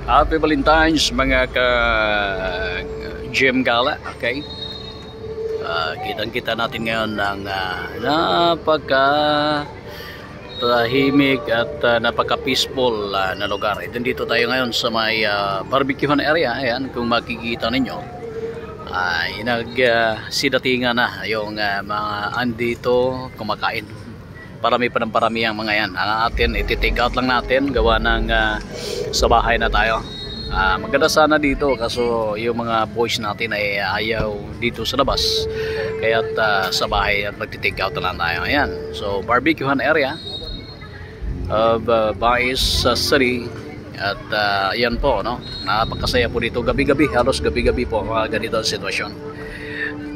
Happy Valentine's mga ka-gym gala, okay? Kitang-kita natin ngayon ng napaka tahimik at napaka-peaceful na lugar. Dito tayo ngayon sa may barbecuehan area. Ayan, kung makikita ninyo, nagsidatingan na yung mga andito kumakain. Parami pa ng parami ang mga yan. Atin, iti-take out lang natin. Gawa ng sa bahay na tayo. Maganda sana dito kaso yung mga boys natin ay ayaw dito sa labas. Kaya't sa bahay at magti-take out na lang tayo. Ayan. So, barbecuehan area of Bais City. At yan po, no? Napakasaya po dito. Gabi-gabi, halos gabi-gabi po ganito ang sitwasyon.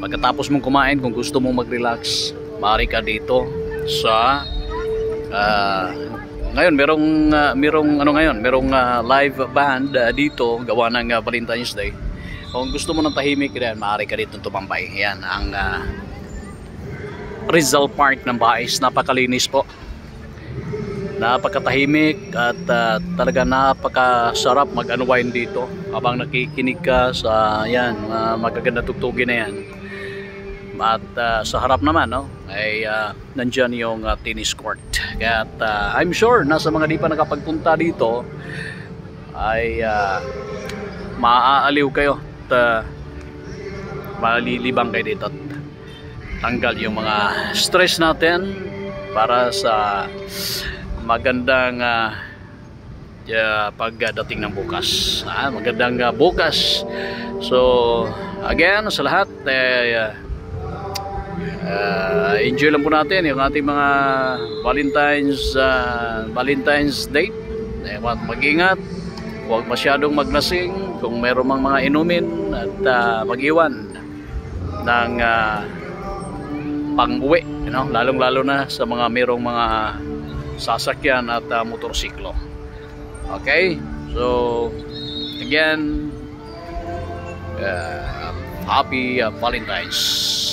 Pagkatapos mong kumain, kung gusto mong mag-relax, maaari ka dito sa ngayon merong live band dito gawa ng Valentine's Day. Kung gusto mo ng tahimik din, maaari ka dito tumambay. Yan ang Rizal Park ng Bais. Napakalinis po, napakatahimik at talaga napakasarap mag-unwind dito habang nakikinig ka sa yan magaganda tugtugin na yan. At sa harap naman, no, ay nandyan yung tennis court. Kaya I'm sure nasa mga di pa nakapagpunta dito ay maaaliw kayo at malilibang kayo dito at tanggal yung mga stress natin para sa magandang pagdating ng bukas. Magandang bukas. So again, sa lahat enjoy lang po natin yung ating mga Valentine's date. Mag-ingat, huwag masyadong maglasing kung meron mang mga inumin at mag-iwan ng pang-uwi, you know? Lalong-lalo na sa mga merong mga sasakyan at motorsiklo. Okay, so again, happy Valentine's.